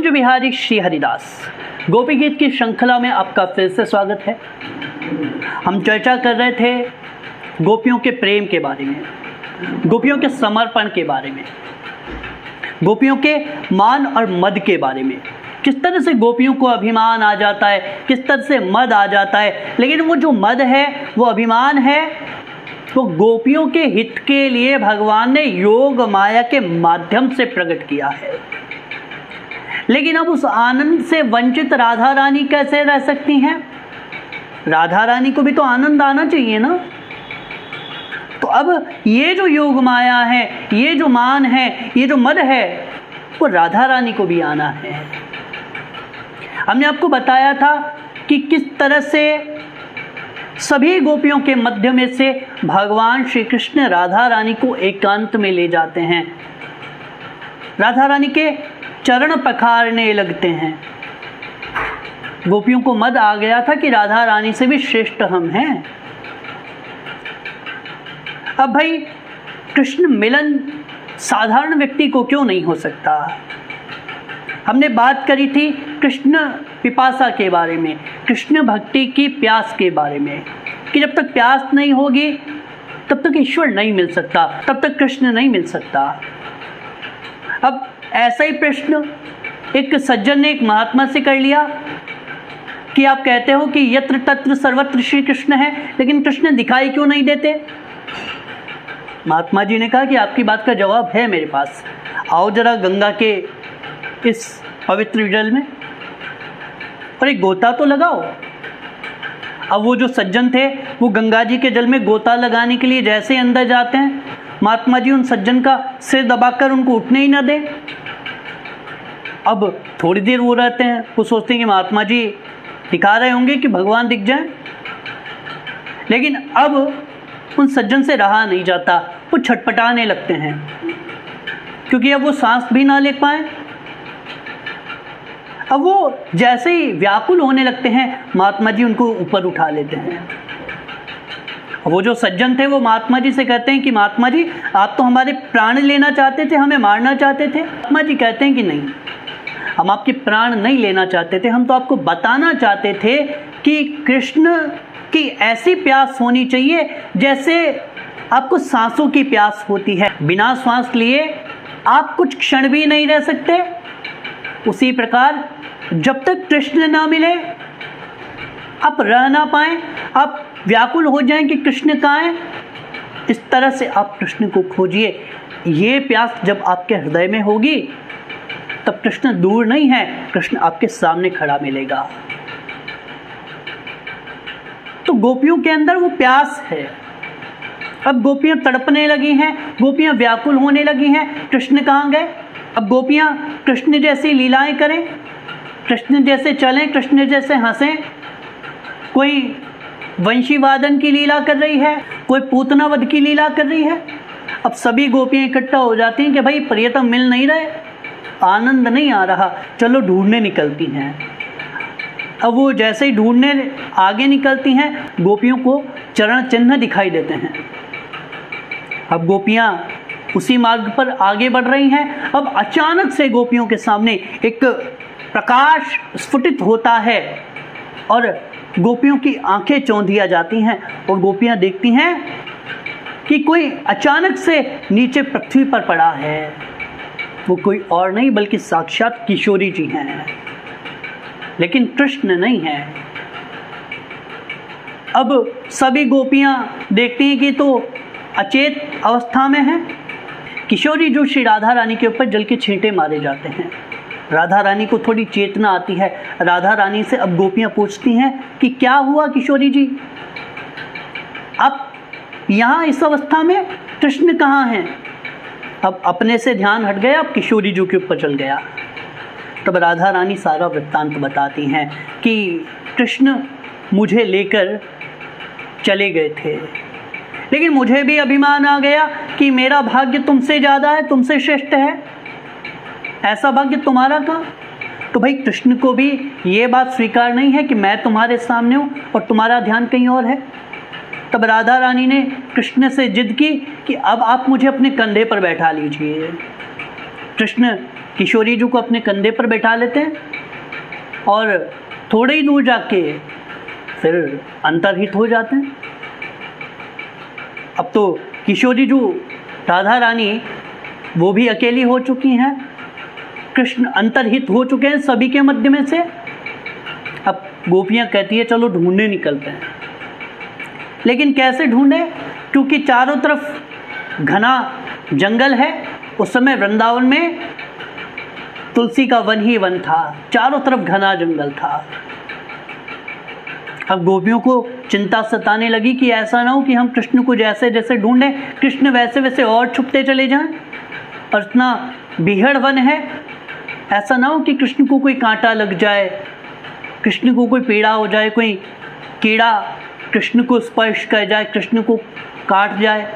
ब्रज बिहारी श्री हरिदास गोपी गीत की श्रृंखला में आपका फिर से स्वागत है। हम चर्चा कर रहे थे गोपियों के प्रेम के बारे में, गोपियों के समर्पण के बारे में, गोपियों के मान और मद के बारे में। किस तरह से गोपियों को अभिमान आ जाता है, किस तरह से मद आ जाता है, लेकिन वो जो मद है, वो अभिमान है, तो गोपियों के हित के लिए भगवान ने योग माया के माध्यम से प्रकट किया है। लेकिन अब उस आनंद से वंचित राधा रानी कैसे रह सकती हैं? राधा रानी को भी तो आनंद आना चाहिए ना। तो अब ये जो योग माया है, ये जो मान है, ये जो मद है, वो राधा रानी को भी आना है। हमने आपको बताया था कि किस तरह से सभी गोपियों के मध्य में से भगवान श्री कृष्ण राधा रानी को एकांत में ले जाते हैं, राधा रानी के चरण पखारने लगते हैं। गोपियों को मद आ गया था कि राधा रानी से भी श्रेष्ठ हम हैं। अब भाई कृष्ण मिलन साधारण व्यक्ति को क्यों नहीं हो सकता? हमने बात करी थी कृष्ण पिपासा के बारे में, कृष्ण भक्ति की प्यास के बारे में, कि जब तक प्यास नहीं होगी तब तक ईश्वर नहीं मिल सकता, तब तक कृष्ण नहीं मिल सकता। अब ऐसा ही प्रश्न एक सज्जन ने एक महात्मा से कर लिया कि आप कहते हो कि यत्र तत्र सर्वत्र श्री कृष्ण है, लेकिन कृष्ण दिखाई क्यों नहीं देते? महात्मा जी ने कहा कि आपकी बात का जवाब है मेरे पास, आओ जरा गंगा के इस पवित्र जल में और एक गोता तो लगाओ। अब वो जो सज्जन थे वो गंगा जी के जल में गोता लगाने के लिए जैसे ही अंदर जाते हैं, महात्मा जी उन सज्जन का सिर दबाकर उनको उठने ही ना दें। अब थोड़ी देर वो रहते हैं, वो सोचते हैं कि महात्मा जी दिखा रहे होंगे कि भगवान दिख जाए, लेकिन अब उन सज्जन से रहा नहीं जाता, वो छटपटाने लगते हैं, क्योंकि अब वो सांस भी ना ले पाए। अब वो जैसे ही व्याकुल होने लगते हैं, महात्मा जी उनको ऊपर उठा लेते हैं। वो जो सज्जन थे वो महात्मा जी से कहते हैं कि महात्मा जी आप तो हमारे प्राण लेना चाहते थे, हमें मारना चाहते थे। महात्मा जी कहते हैं कि नहीं, हम आपके प्राण नहीं लेना चाहते थे, हम तो आपको बताना चाहते थे कि कृष्ण की ऐसी प्यास होनी चाहिए जैसे आपको सांसों की प्यास होती है, बिना सांस लिए आप कुछ क्षण भी नहीं रह सकते। उसी प्रकार जब तक कृष्ण ना मिले आप रह ना पाए, आप व्याकुल हो जाएं कि कृष्ण कहाँ है, इस तरह से आप कृष्ण को खोजिए। ये प्यास जब आपके हृदय में होगी तब कृष्ण दूर नहीं है, कृष्ण आपके सामने खड़ा मिलेगा। तो गोपियों के अंदर वो प्यास है। अब गोपियां तड़पने लगी हैं, गोपियां व्याकुल होने लगी हैं, कृष्ण कहाँ गए? अब गोपियां कृष्ण जैसी लीलाएं करें, कृष्ण जैसे चलें, कृष्ण जैसे हंसें। कोई वंशी वादन की लीला कर रही है, कोई पूतनावध की लीला कर रही है। अब सभी गोपियां इकट्ठा हो जाती हैं कि भाई प्रियतम मिल नहीं रहे, आनंद नहीं आ रहा, चलो ढूंढने निकलती हैं। अब वो जैसे ही ढूंढने आगे निकलती हैं, गोपियों को चरण चिन्ह दिखाई देते हैं। अब गोपियां उसी मार्ग पर आगे बढ़ रही हैं। अब अचानक से गोपियों के सामने एक प्रकाश स्फुटित होता है और गोपियों की आंखें चौंधिया जाती हैं और गोपियां देखती हैं कि कोई अचानक से नीचे पृथ्वी पर पड़ा है। वो कोई और नहीं बल्कि साक्षात किशोरी जी हैं, लेकिन कृष्ण नहीं है। अब सभी गोपियां देखती हैं कि तो अचेत अवस्था में है। किशोरी जो श्री राधा रानी के ऊपर जल के छींटे मारे जाते हैं। राधा रानी को थोड़ी चेतना आती है। राधा रानी से अब गोपियां पूछती हैं कि क्या हुआ किशोरी जी, आप यहाँ इस अवस्था में, कृष्ण कहाँ हैं? अब अपने से ध्यान हट गया, अब किशोरी जी के ऊपर चल गया। तब राधा रानी सारा वृत्तांत बताती हैं कि कृष्ण मुझे लेकर चले गए थे, लेकिन मुझे भी अभिमान आ गया कि मेरा भाग्य तुमसे ज़्यादा है, तुमसे श्रेष्ठ है, ऐसा भाग्य तुम्हारा कहाँ? तो भाई कृष्ण को भी ये बात स्वीकार नहीं है कि मैं तुम्हारे सामने हूँ और तुम्हारा ध्यान कहीं और है। तब राधा रानी ने कृष्ण से जिद की कि अब आप मुझे अपने कंधे पर बैठा लीजिए। कृष्ण किशोरी जी को अपने कंधे पर बैठा लेते हैं और थोड़े ही दूर जाके फिर अंतर्हित हो जाते हैं। अब तो किशोरी जी राधा रानी वो भी अकेली हो चुकी हैं, कृष्ण अंतर्हित हो चुके हैं सभी के मध्य में से। अब गोपियाँ कहती है चलो ढूंढने निकलते हैं, लेकिन कैसे ढूंढे, क्योंकि चारों तरफ घना जंगल है। उस समय वृंदावन में तुलसी का वन ही वन था, चारों तरफ घना जंगल था। अब गोपियों को चिंता सताने लगी कि ऐसा ना हो कि हम कृष्ण को जैसे जैसे ढूंढें, कृष्ण वैसे वैसे और छुपते चले जाएं, और इतना बीहड़ वन है, ऐसा ना हो कि कृष्ण को कोई कांटा लग जाए, कृष्ण को कोई पीड़ा हो जाए, कोई कीड़ा कृष्ण को स्पर्श कर जाए, कृष्ण को काट जाए।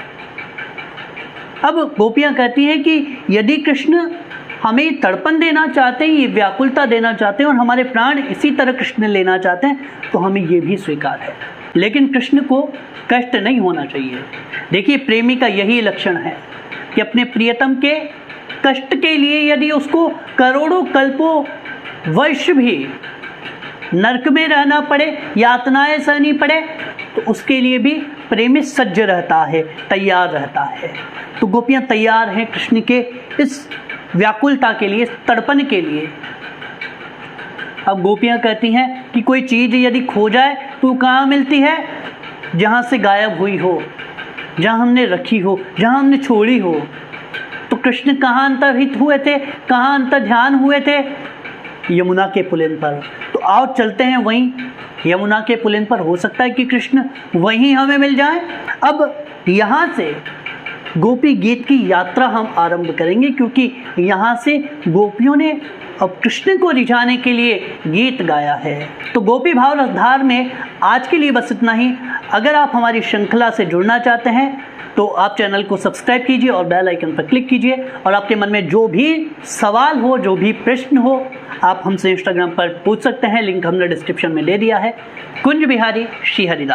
अब गोपियाँ कहती हैं कि यदि कृष्ण हमें तड़पन देना चाहते हैं, ये व्याकुलता देना चाहते हैं और हमारे प्राण इसी तरह कृष्ण लेना चाहते हैं, तो हमें ये भी स्वीकार है, लेकिन कृष्ण को कष्ट नहीं होना चाहिए। देखिए, प्रेमी का यही लक्षण है कि अपने प्रियतम के कष्ट के लिए यदि उसको करोड़ों कल्पों वर्ष भी नरक में रहना पड़े, यातनाएं सहनी पड़े, तो उसके लिए भी प्रेमी सज्ज रहता है, तैयार रहता है। तो गोपियाँ तैयार हैं कृष्ण के इस व्याकुलता के लिए, इस तड़पन के लिए। अब गोपियाँ कहती हैं कि कोई चीज़ यदि खो जाए तो कहाँ मिलती है, जहाँ से गायब हुई हो, जहाँ हमने रखी हो, जहाँ हमने छोड़ी हो। तो कृष्ण कहाँ अंतर्हित हुए थे, कहाँ अंतर्ध्यान हुए थे, यमुना के पुलिन पर। तो आओ चलते हैं वहीं यमुना के पुलिन पर, हो सकता है कि कृष्ण वहीं हमें मिल जाए। अब यहाँ से गोपी गीत की यात्रा हम आरंभ करेंगे, क्योंकि यहाँ से गोपियों ने अब कृष्ण को रिझाने के लिए गीत गाया है। तो गोपी भाव रसधार में आज के लिए बस इतना ही। अगर आप हमारी श्रृंखला से जुड़ना चाहते हैं तो आप चैनल को सब्सक्राइब कीजिए और बेल आइकन पर क्लिक कीजिए, और आपके मन में जो भी सवाल हो, जो भी प्रश्न हो, आप हमसे इंस्टाग्राम पर पूछ सकते हैं। लिंक हमने डिस्क्रिप्शन में दे दिया है। कुंज बिहारी श्री हरिदास।